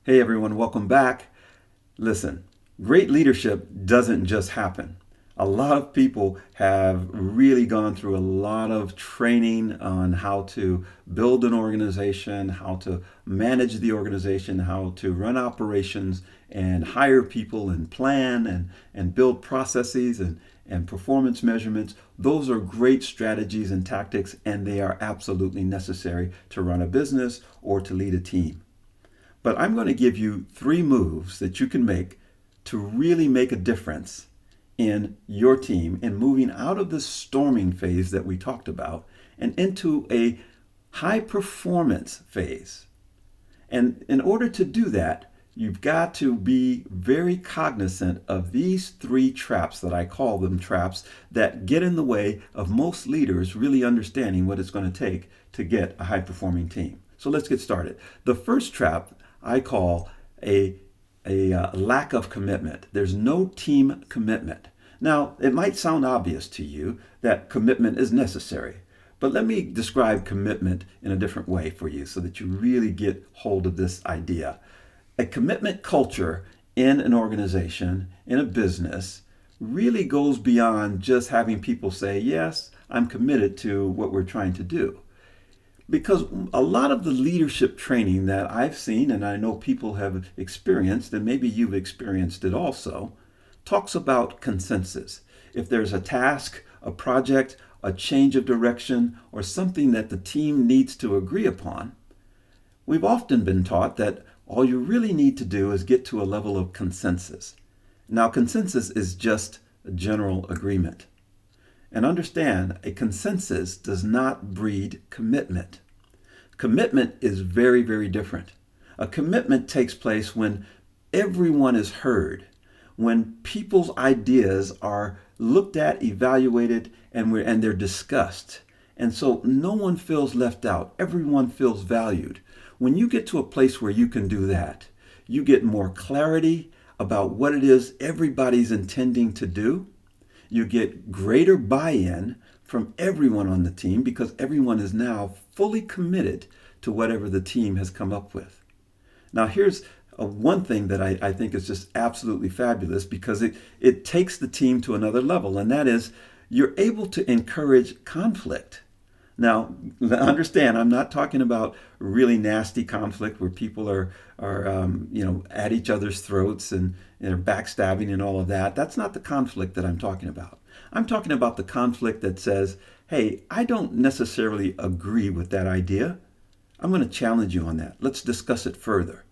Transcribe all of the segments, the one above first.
Hey everyone, welcome back. Listen, great leadership doesn't just happen. A lot of people have really gone through a lot of training on how to build an organization, how to manage the organization, how to run operations and hire people and plan and build processes and performance measurements. Those are great strategies and tactics, and they are absolutely necessary to run a business or to lead a team. But I'm going to give you 3 moves that you can make to really make a difference in your team in moving out of the storming phase that we talked about and into a high performance phase. And in order to do that, you've got to be very cognizant of these 3 traps that I call them traps that get in the way of most leaders really understanding what it's going to take to get a high performing team. So let's get started. The first trap I call a lack of commitment. There's no team commitment. Now, it might sound obvious to you that commitment is necessary, but let me describe commitment in a different way for you so that you really get hold of this idea. A commitment culture in an organization, in a business, really goes beyond just having people say, yes, I'm committed to what we're trying to do. Because a lot of the leadership training that I've seen, and I know people have experienced, and maybe you've experienced it also, talks about consensus. If there's a task, a project, a change of direction, or something that the team needs to agree upon, we've often been taught that all you really need to do is get to a level of consensus. Now, consensus is just a general agreement. And understand, a consensus does not breed commitment. Commitment is very, very different. A commitment takes place when everyone is heard, when people's ideas are looked at, evaluated, and they're discussed. And so no one feels left out. Everyone feels valued. When you get to a place where you can do that, you get more clarity about what it is everybody's intending to do. You get greater buy-in from everyone on the team because everyone is now fully committed to whatever the team has come up with. Now, here's one thing that I think is just absolutely fabulous because it takes the team to another level, and that is you're able to encourage conflict. Now, understand, I'm not talking about really nasty conflict where people are at each other's throats and they're backstabbing and all of that. That's not the conflict that I'm talking about. I'm talking about the conflict that says, hey, I don't necessarily agree with that idea. I'm going to challenge you on that. Let's discuss it further.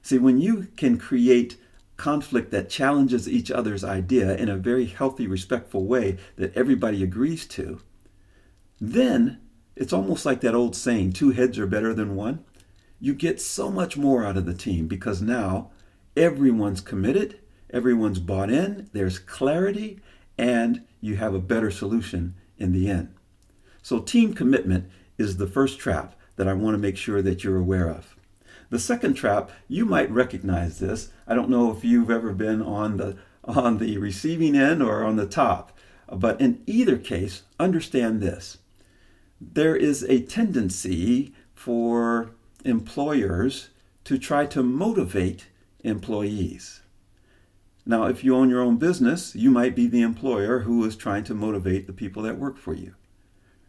See, when you can create conflict that challenges each other's idea in a very healthy, respectful way that everybody agrees to, then it's almost like that old saying, 2 heads are better than one. You get so much more out of the team because now everyone's committed, everyone's bought in, there's clarity, and you have a better solution in the end. So team commitment is the first trap that I want to make sure that you're aware of. The second trap, you might recognize this. I don't know if you've ever been on the receiving end or on the top, but in either case, understand this. There is a tendency for employers to try to motivate employees. Now, if you own your own business, you might be the employer who is trying to motivate the people that work for you.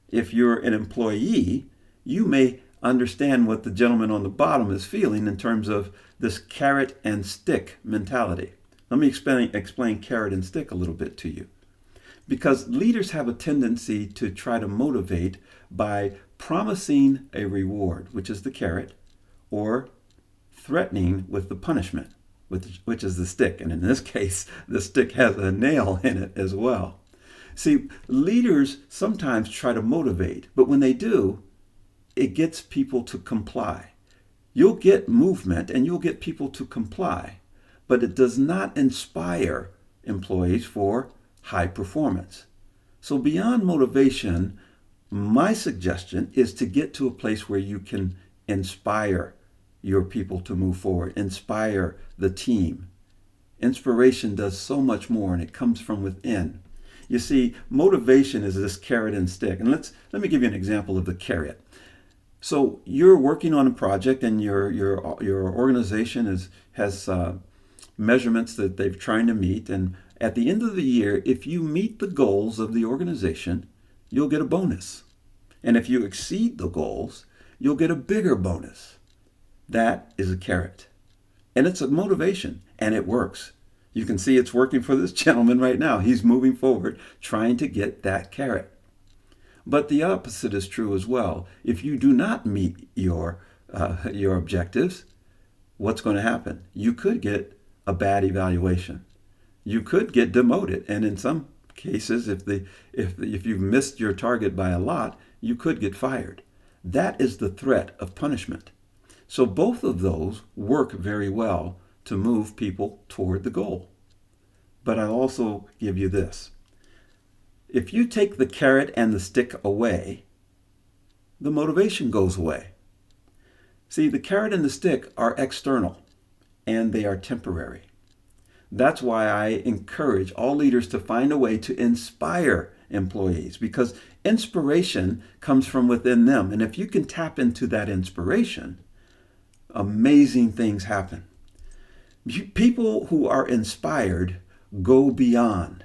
If you're an employee, you may understand what the gentleman on the bottom is feeling in terms of this carrot and stick mentality. Let me explain carrot and stick a little bit to you. Because leaders have a tendency to try to motivate by promising a reward, which is the carrot, or threatening with the punishment, which is the stick. And in this case, the stick has a nail in it as well. See, leaders sometimes try to motivate, but when they do, it gets people to comply. You'll get movement and you'll get people to comply, but it does not inspire employees for high performance. So beyond motivation, my suggestion is to get to a place where you can inspire your people to move forward, inspire the team. Inspiration does so much more, and it comes from within. You see, motivation is this carrot and stick. And let me give you an example of the carrot. So you're working on a project, and your organization has measurements that they're trying to meet. And at the end of the year, if you meet the goals of the organization, you'll get a bonus. And if you exceed the goals, you'll get a bigger bonus. That is a carrot. And it's a motivation, and it works. You can see it's working for this gentleman right now. He's moving forward, trying to get that carrot. But the opposite is true as well. If you do not meet your objectives, what's going to happen? You could get a bad evaluation. You could get demoted, and in some cases, if you've missed your target by a lot, you could get fired. That is the threat of punishment. So both of those work very well to move people toward the goal. But I'll also give you this. If you take the carrot and the stick away, the motivation goes away. See, the carrot and the stick are external, and they are temporary. That's why I encourage all leaders to find a way to inspire employees, because inspiration comes from within them. And if you can tap into that inspiration, amazing things happen. People who are inspired go beyond.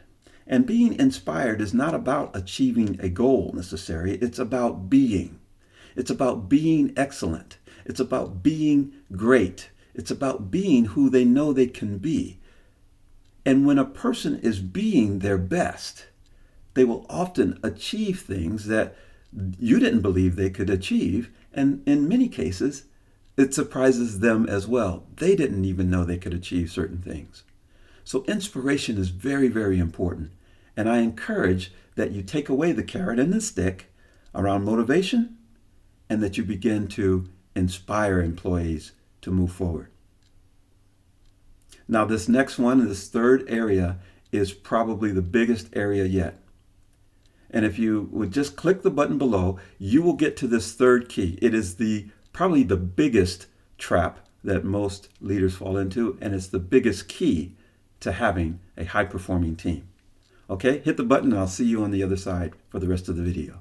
And being inspired is not about achieving a goal necessarily. It's about being. It's about being excellent. It's about being great. It's about being who they know they can be. And when a person is being their best, they will often achieve things that you didn't believe they could achieve. And in many cases, it surprises them as well. They didn't even know they could achieve certain things. So inspiration is very, very important. And I encourage that you take away the carrot and the stick around motivation, and that you begin to inspire employees to move forward. Now, this next one, this third area, is probably the biggest area yet. And if you would just click the button below, you will get to this third key. It is probably the biggest trap that most leaders fall into, and it's the biggest key to having a high-performing team. Okay, hit the button and I'll see you on the other side for the rest of the video.